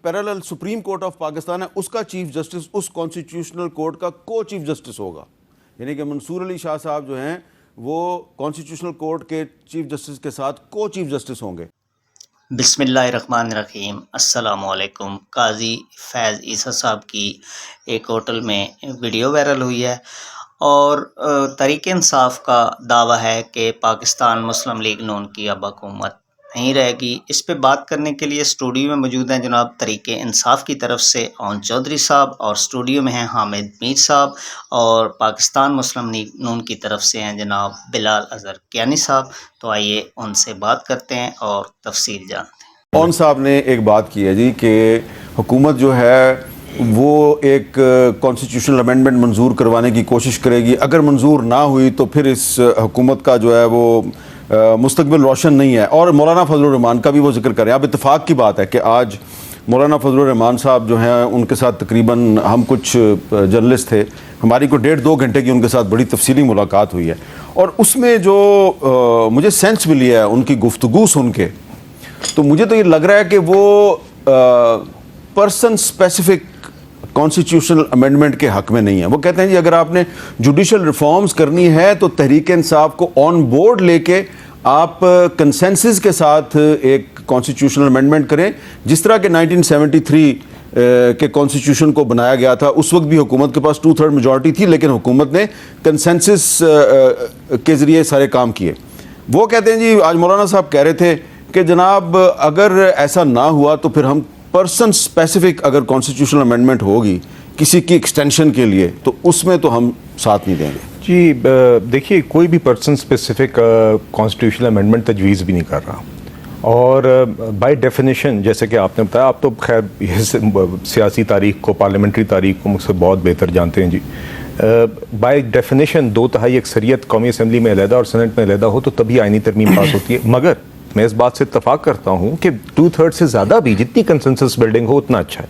Parallel supreme court of Pakistan है, उसका chief justice उस कॉन्स्टिट्यूशनल कोर्ट का को चीफ जस्टिस होगा। यानी कि मंसूर अली शाह साहब जो हैं वो कॉन्स्टिट्यूशनल कोर्ट के चीफ जस्टिस के साथ को चीफ जस्टिस होंगे। बिस्मिल्लाहिर्रहमानिर्रहीम, अस्सलामुअलैकुम। काजी फैज़ ईसा साहब की एक होटल में वीडियो वायरल हुई है और तहरीक इंसाफ का दावा है कि पाकिस्तान मुस्लिम लीग नून की अब हुकूमत नहीं रहेगी। इस पे बात करने के लिए स्टूडियो में मौजूद हैं जनाब तहरीक इंसाफ की तरफ से ओन चौधरी साहब, और स्टूडियो में हैं हामिद मीर साहब, और पाकिस्तान मुस्लिम लीग नून की तरफ से हैं जनाब बिलाल अजहर कियानी साहब। तो आइए उनसे बात करते हैं और तफसील जानते हैं। ओन साहब ने एक बात की है जी कि हुकूमत जो है वो एक कॉन्स्टिट्यूशनल अमेंडमेंट मंजूर करवाने की कोशिश करेगी। अगर मंजूर ना हुई तो फिर इस हुकूमत का जो है वो मुस्तकबिल रोशन नहीं है। और मौलाना फजलुर रहमान का भी वो जिक्र करें। अब इत्तेफाक की बात है कि आज मौलाना फजलुर रहमान साहब जो हैं उनके साथ तकरीबन हम कुछ जर्नलिस्ट थे, हमारी को 1.5-2 घंटे की उनके साथ बड़ी तफसीली मुलाकात हुई है। और उसमें जो मुझे सेंस मिली है उनकी गुफ्तगू सुन के, तो मुझे तो ये लग रहा है कि वो पर्सन स्पेसिफिक कॉन्स्टिट्यूशनल अमेंडमेंट के हक में नहीं है। वो कहते हैं जी अगर आपने जुडिशल रिफॉर्म्स करनी है तो तहरीक इंसाफ को ऑन बोर्ड लेके आप कंसेंसस के साथ एक कॉन्स्टिट्यूशनल अमेंडमेंट करें, जिस तरह के 1973 के कॉन्स्टिट्यूशन को बनाया गया था। उस वक्त भी हुकूमत के पास 2/3 मेजॉरिटी थी, लेकिन हुकूमत ने कंसेंसस के ज़रिए सारे काम किए। वो कहते हैं जी आज मौलाना साहब कह रहे थे कि जनाब अगर ऐसा ना हुआ तो फिर हम पर्सन स्पेसिफिक अगर कॉन्स्टिट्यूशनल अमेंडमेंट होगी किसी की एक्सटेंशन के लिए तो उसमें तो हम साथ नहीं देंगे। जी देखिए, कोई भी पर्सन स्पेसिफिक कॉन्स्टिट्यूशनल अमेंडमेंट तजवीज़ भी नहीं कर रहा। और बाय डेफिनेशन जैसे कि आपने बताया, आप तो खैर सियासी तारीख को, पार्लियामेंट्री तारीख को मुझसे बहुत बेहतर जानते हैं जी। बाय डेफिनेशन 2/3 अक्सरियत कौमी असम्बली में अलहदा और सेनेट में अलहदा हो तो तभी आइनी तरमीम पास होती है। मगर मैं इस बात से इत्तफाक करता हूँ कि 2/3 से ज़्यादा भी जितनी कंसेंसस बिल्डिंग हो उतना अच्छा है।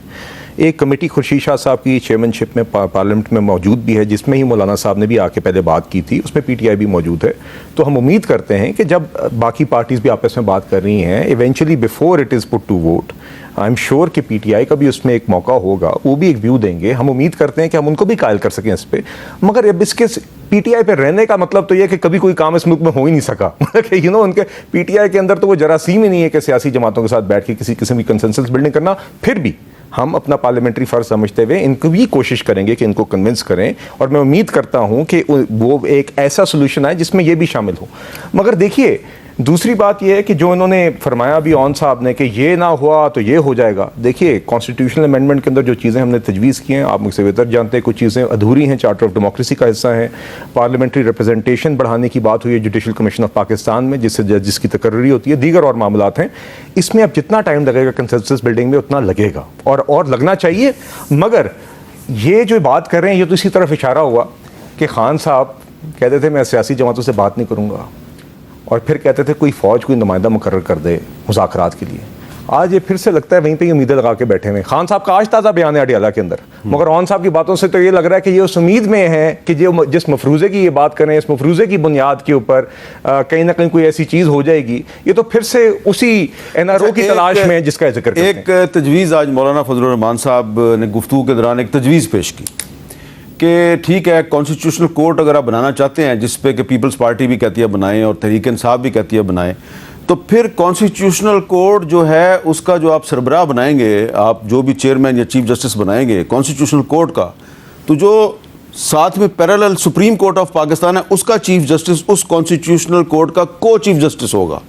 एक कमेटी खुर्शीद शाह साहब की चेयरमैनशिप में पार्लियामेंट में मौजूद भी है, जिसमें ही मौलाना साहब ने भी आके पहले बात की थी, उसमें पीटीआई भी मौजूद है। तो हम उम्मीद करते हैं कि जब बाकी पार्टीज़ भी आपस में बात कर रही हैं, eventually before it is put to vote, I am sure कि पीटीआई का भी उसमें एक मौका होगा, वो भी एक व्यू देंगे। हम उम्मीद करते हैं कि हम उनको भी कायल कर सकें इस पर। मगर अब इसके पीटीआई पे रहने का मतलब तो ये कि कभी कोई काम इस मुल्क में हो ही नहीं सका। मतलब उनके पीटीआई के अंदर तो वो जरासीम ही नहीं है कि सियासी जमातों के साथ बैठ के किसी किस्म की कंसेंसस बिल्डिंग करना। फिर भी हम अपना पार्लियामेंट्री फ़र्ज समझते हुए इनको भी कोशिश करेंगे कि इनको कन्विंस करें, और मैं उम्मीद करता हूं कि वो एक ऐसा सोल्यूशन आए जिसमें ये भी शामिल हो। मगर देखिए, दूसरी बात यह है कि जो इन्होंने फरमाया भी ऑन साहब ने कि ये ना हुआ तो ये हो जाएगा। देखिए, कॉन्स्टिट्यूशनल अमेंडमेंट के अंदर जो चीज़ें हमने तजवीज़ की हैं, आप मुझसे बेहतर जानते हैं, कुछ चीज़ें अधूरी हैं, चार्टर ऑफ डेमोक्रेसी का हिस्सा है। पार्लियामेंट्री रिप्रेजेंटेशन बढ़ाने की बात हुई है जुडिशल कमीशन ऑफ पाकिस्तान में, जिससे जजिस की तकर्री होती है, दीगर और मामलात हैं। इसमें अब जितना टाइम लगेगा कंसेंसस बिल्डिंग में उतना लगेगा और लगना चाहिए। मगर ये जो बात कर रहे हैं ये तो इसी तरफ इशारा हुआ कि खान साहब कहते थे मैं सियासी जमातों से बात नहीं करूँगा, और फिर कहते थे कोई फ़ौज कोई नुमाइंदा मुकर्रर कर दे मुज़ाकरात के लिए। आज ये फिर से लगता है वहीं पे ही उम्मीदें लगा के बैठे हुए। खान साहब का आज ताज़ा बयान है अडियाला के अंदर, मगर ऑन साहब की बातों से तो ये लग रहा है कि ये उस उम्मीद में है कि जो जिस मफरूज़े की ये बात करें, इस मफरूज़े की बुनियाद के ऊपर कहीं ना कहीं कोई ऐसी चीज़ हो जाएगी। ये तो फिर से उसी NRO की तलाश में जिसका जिक्र करते हैं। एक तजवीज़ आज मौलाना फजलुर रहमान साहब ने गुफ्तगू के दौरान एक तजवीज़ पेश की कि ठीक है, कॉन्स्टिट्यूशनल कोर्ट अगर आप बनाना चाहते हैं, जिस पे कि पीपल्स पार्टी भी कहती है बनाएं और तहरीक इंसाफ भी कहती है बनाएं, तो फिर कॉन्स्टिट्यूशनल कोर्ट जो है उसका जो आप सरबराह बनाएंगे, आप जो भी चेयरमैन या चीफ जस्टिस बनाएंगे कॉन्स्टिट्यूशनल कोर्ट का, तो जो साथ में parallel supreme court of Pakistan है उसका चीफ जस्टिस उस कॉन्स्टिट्यूशनल कोर्ट का को चीफ जस्टिस होगा।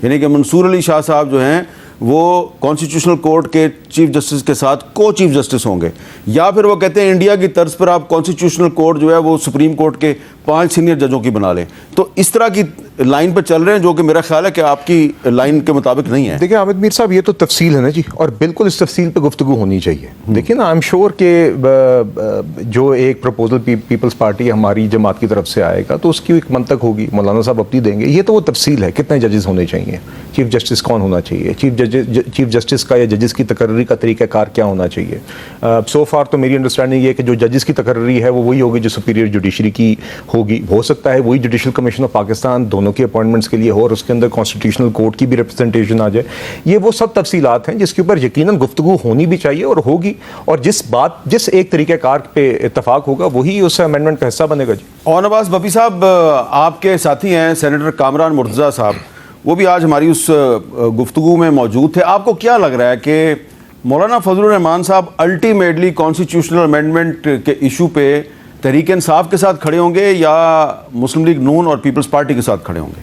यानी कि मंसूर अली शाह साहब जो हैं वो कॉन्स्टिट्यूशनल कोर्ट के चीफ जस्टिस के साथ को चीफ जस्टिस होंगे। या फिर वो कहते हैं इंडिया की तर्ज पर आप कॉन्स्टिट्यूशनल कोर्ट जो है वो सुप्रीम कोर्ट के 5 सीनियर जजों की बना लें। तो इस तरह की लाइन पर चल रहे हैं, जो कि मेरा ख्याल है कि आपकी लाइन के मुताबिक नहीं है। देखिए हामिद मीर साहब, ये तो तफसील है ना जी, और बिल्कुल इस तफसील पे गुफ्तगू होनी चाहिए। देखिए ना, आई एम श्योर के जो एक प्रपोजल पीपल्स पार्टी हमारी जमात की तरफ से आएगा तो उसकी एक मंतक होगी, मौलाना साहब अपनी देंगे। ये तो वो तफसील है, कितने जजेस होने चाहिए, चीफ जस्टिस कौन होना चाहिए, चीफ जस्टिस का या जजेस की तकर्री का तरीक़ाकार क्या होना चाहिए। सो फार तो मेरी अंडरस्टैंडिंग ये है कि जो जजेस की तकर्री है वो वही होगी जो सुपीरियर जुडिशरी की होगी। हो सकता है वही जुडिशल कमीशन ऑफ पाकिस्तान दोनों दोनों की अपॉइंटमेंट्स के लिए हो और उसके अंदर कॉन्स्टिट्यूशनल कोर्ट की भी रिप्रेजेंटेशन आ जाए। ये वो सब तफसीलात हैं जिसके ऊपर यकीनन गुफ्तगू होनी भी चाहिए और होगी, और जिस एक तरीक़ाकार पे इत्तफाक होगा वही उस अमेंडमेंट का हिस्सा बनेगा। जी और नवाज बपी साहब, आपके साथी हैं सेनेटर कामरान मुर्तज़ा साहब, वो भी आज हमारी उस गुफ्तगू में मौजूद थे। आपको क्या लग रहा है कि मौलाना फजलुर रहमान साहब अल्टीमेटली कॉन्स्टिट्यूशनल अमेंडमेंट के इशू पे तहरीक इंसाफ के साथ खड़े होंगे या मुस्लिम लीग नून और पीपल्स पार्टी के साथ खड़े होंगे?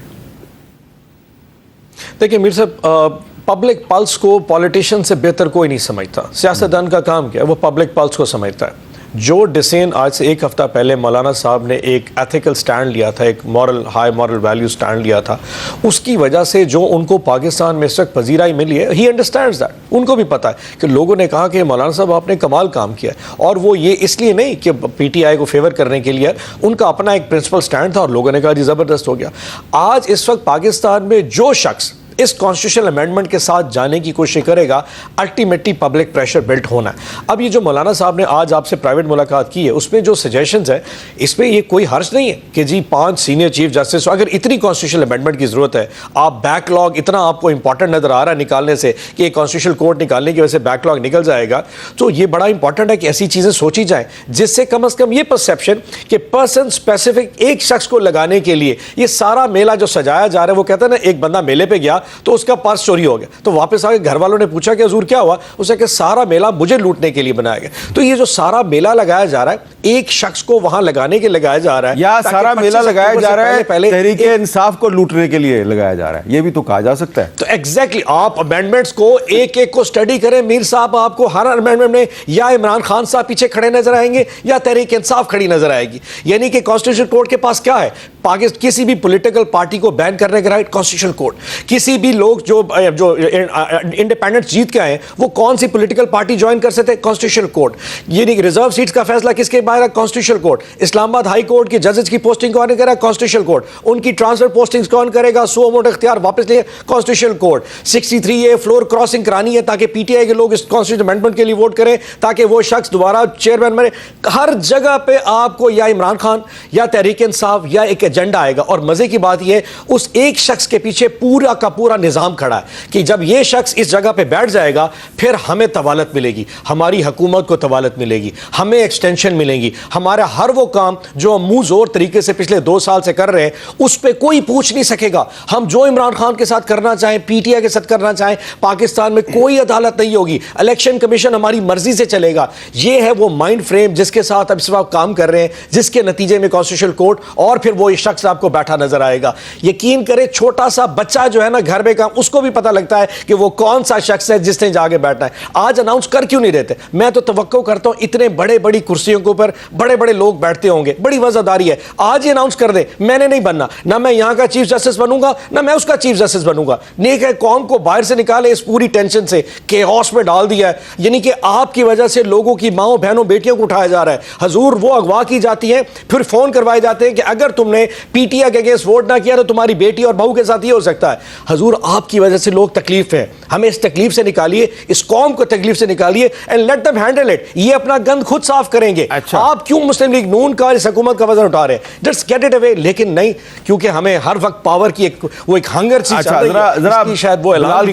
देखिए मीर साहब, पब्लिक पल्स को पॉलिटिशियन से बेहतर कोई नहीं समझता। सियासतदान का काम क्या है, वो पब्लिक पल्स को समझता है। जो डिसीजन आज से एक हफ्ता पहले मौलाना साहब ने एक एथिकल स्टैंड लिया था, एक हाई मॉरल वैल्यू स्टैंड लिया था, उसकी वजह से जो उनको पाकिस्तान में इस वक्त पजीराई मिली है, ही अंडरस्टैंड्स दैट। उनको भी पता है कि लोगों ने कहा कि मौलाना साहब आपने कमाल काम किया है, और वो ये इसलिए नहीं कि PTI को फेवर करने के लिए, उनका अपना एक प्रिंसिपल स्टैंड था और लोगों ने कहा जी ज़बरदस्त हो गया। आज इस वक्त पाकिस्तान में जो शख्स इस कॉन्स्टिट्यूशनल अमेंडमेंट के साथ जाने की कोशिश करेगा, अल्टीमेटली पब्लिक प्रेशर बिल्ट होना है। अब ये जो मौलाना साहब ने आज आपसे प्राइवेट मुलाकात की है, उसमें जो सजेशंस है, इसमें ये कोई हर्ज नहीं है कि जी 5 सीनियर चीफ जस्टिस, अगर इतनी कॉन्स्टिट्यूशनल अमेंडमेंट की जरूरत है, आप बैकलॉग इतना आपको इंपॉर्टेंट नजर आ रहा है निकालने से कि कॉन्स्टिट्यूशनल कोर्ट निकालने की वजह से बैकलॉग निकल जाएगा, तो ये बड़ा इंपॉर्टेंट है कि ऐसी चीजें सोची जाए जिससे कम से कम ये परसेप्शन कि पर्सन स्पेसिफिक एक शख्स को लगाने के लिए ये सारा मेला जो सजाया जा रहा है, वो कहता है ना, एक बंदा मेले पे गया तो उसका पर्स चोरी हो गया, तो वापस आके घर वालों ने पूछा कि हुजूर क्या हुआ, उसे कि सारा मेला मुझे लूटने के लिए बनाया गया। तो ये जो सारा मेला लगाया जा रहा है, एक शख्स को वहां लगाने के लगाया जा रहा है, या सारा मेला लगाया जा रहा है तहरीक इंसाफ को लूटने के लिए लगाया जा रहा है, ये भी तो कहा जा सकता है। तो एग्जैक्टली आप अमेंडमेंट्स को एक एक को स्टडी करें मीर साहब, आपको हर अमेंडमेंट में या इमरान खान साहब पीछे खड़े नजर आएंगे या तहरीक इंसाफ खड़ी नजर आएगी। यानी कि कॉन्स्टिट्यूशन कोर्ट के पास क्या है, पाकिस्तान किसी भी पॉलिटिकल पार्टी को बैन करने का राइट कॉन्स्टिट्यूशन कोर्ट, किसी भी लोग जो इंडिपेंडेंट जीत के आए वो कौन सी पॉलिटिकल पार्टी ज्वाइन कर सकते हैं, कॉन्स्टिट्यूशन कोर्ट। यानी कि रिजर्व सीट्स का फैसला किसके बाहर है, constitution court. Islamabad high court के जजेस की पोस्टिंग कौन करेगा, कॉन्स्टिट्यूशन कोर्ट। उनकी ट्रांसफर पोस्टिंग्स कौन करेगा, सो मोट इख्तियार वापस लिए, constitution court. 63A floor crossing करानी है ताकि PTI के लोग इस कॉन्स्टिट्यूशन अमेंडमेंट के लिए वोट करें ताकि वो शख्स दोबारा चेयरमैन बने। हर जगह पे आपको या इमरान खान या तहरीक इंसाफ या एक एजेंडा आएगा, और मजे की बात यह उस एक शख्स के पीछे पूरा का पूरा निजाम खड़ा है कि जब यह शख्स इस जगह पे बैठ जाएगा फिर हमें तवालत मिलेगी, हमारी हुकूमत को तवालत मिलेगी, हमें एक्सटेंशन मिलेगी, हमारा हर वो काम जो हम मुंह जोर तरीके से पिछले 2 साल से कर रहे हैं उस पर कोई पूछ नहीं सकेगा। हम जो इमरान खान के साथ करना चाहें, PTI के साथ करना चाहें, पाकिस्तान में कोई अदालत नहीं होगी, इलेक्शन कमीशन हमारी मर्जी से चलेगा। यह है वो माइंड फ्रेम जिसके साथ अब इस वक्त काम कर रहे हैं, जिसके नतीजे में कॉन्स्टिट्यूशनल कोर्ट और फिर वो शख्स आपको बैठा नजर आएगा। यकीन करें छोटा सा बच्चा जो है ना घर में काम, उसको भी पता लगता है कि वो कौन सा शख्स है जिसने जाके बैठना है। आज अनाउंस कर क्यों नहीं देते? मैं तो तवक्को करता हूं इतने बड़े बड़ी कुर्सियों के ऊपर बड़े बड़े लोग बैठते होंगे, बड़ी वजादारी है, आज ही अनाउंस कर दे मैंने नहीं बनना, ना मैं यहां का चीफ जस्टिस बनूंगा ना मैं उसका चीफ जस्टिस बनूंगा। नेक है कौम को बाहर से निकाले इस पूरी टेंशन से, केओस में डाल दिया है। यानी कि आपकी वजह से लोगों की माओ बहनों बेटियों को उठाया जा रहा है। हजूर वो अगवा की जाती है, फिर फोन करवाए जाते हैं कि अगर तुमने PTI के अगेंस्ट वोट ना किया तो तुम्हारी बेटी और बहू के साथ ये हो सकता है। हजूर आपकी वजह से लोग तकलीफ है, हमें इस तकलीफ से निकालिए, इस कौम को तकलीफ से निकालिए and let them handle it. ये अपना गंद खुद साफ करेंगे। अच्छा। आप क्यों मुस्लिम लीग नून का इस हुकूमत का वजन उठा रहे हैं? Just get it away. लेकिन नहीं, क्योंकि हमें हर वक्त पावर की एक हंगर सी अच्छा, जरा शायद वो बिलाल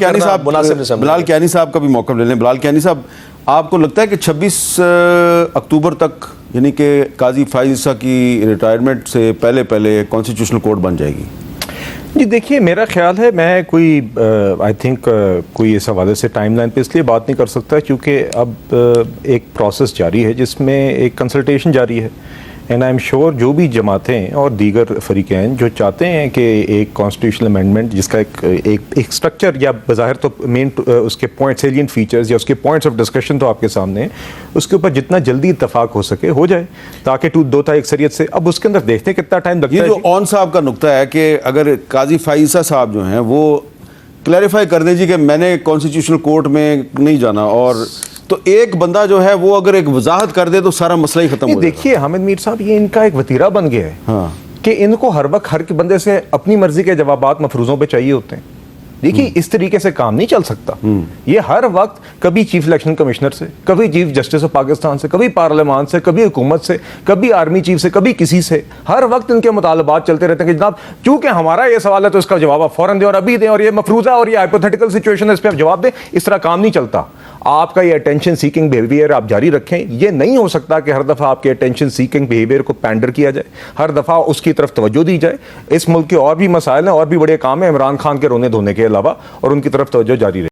कियानी साहब का भी मौका ले लें। बिलाल कियानी साहब, आपको लगता है कि 26 अक्टूबर तक यानी कि काजी फाइज ईसा की रिटायरमेंट से पहले पहले कॉन्स्टिट्यूशनल कोर्ट बन जाएगी? जी देखिए, मेरा ख्याल है, मैं कोई आई थिंक कोई इस हवाले से टाइमलाइन पे इसलिए बात नहीं कर सकता क्योंकि अब एक प्रोसेस जारी है जिसमें एक कंसल्टेशन जारी है। एंड आई एम श्योर जो भी जमातें और दीगर फरीक़ैन जो चाहते हैं कि एक कॉन्स्टिट्यूशनल अमेंडमेंट जिसका एक स्ट्रक्चर या बज़ाहिर तो मेन उसके पॉइंट सेलिएंट फीचर्स या उसके पॉइंट्स ऑफ डिस्कशन तो आपके सामने हैं, उसके ऊपर जितना जल्दी इत्तफाक हो सके हो जाए ताकि 2 तारीख अक्सरियत से। अब उसके अंदर देखते हैं कितना टाइम लगता है। ये जो ऑन साहब का नुक्ता है कि अगर काजी फाइज़ा साहब जो हैं वो क्लैरिफाई कर दें जी कि मैंने कॉन्स्टिट्यूशनल कोर्ट में नहीं जाना, और तो एक बंदा जो है वो अगर एक वजाहत कर दे तो सारा मसला ही खत्म हो जाएगा। देखिए हामिद मीर साहब, ये इनका एक वतीरा बन गया है हाँ। कि इनको हर वक्त हर बंदे से अपनी मर्जी के जवाबात मफरूजों पे चाहिए होते हैं। देखिए इस तरीके से काम नहीं चल सकता। ये हर वक्त कभी चीफ इलेक्शन कमिश्नर से, कभी चीफ जस्टिस ऑफ पाकिस्तान से, कभी पार्लियामान से, कभी हुकूमत से, कभी आर्मी चीफ से, कभी किसी से, हर वक्त इनके मुतालबात चलते रहते हैं कि जनाब चूंकि हमारा ये सवाल है तो इसका जवाब आप फौरन दें और अभी दें, और ये मफरूजा और ये हाइपोथेटिकल सिचुएशन है, इस पर आप जवाब दें। इस तरह काम नहीं चलता। आपका ये अटेंशन सीकिंग बिहेवियर आप जारी रखें। ये नहीं हो सकता कि हर दफ़ा आपके अटेंशन सीकिंग बिहेवियर को पैंडर किया जाए, हर दफ़ा उसकी तरफ तवज्जो दी जाए। इस मुल्क के और भी मसाइल हैं, और भी बड़े काम हैं इमरान खान के रोने धोने के अलावा, और उनकी तरफ तवज्जो जारी रहे।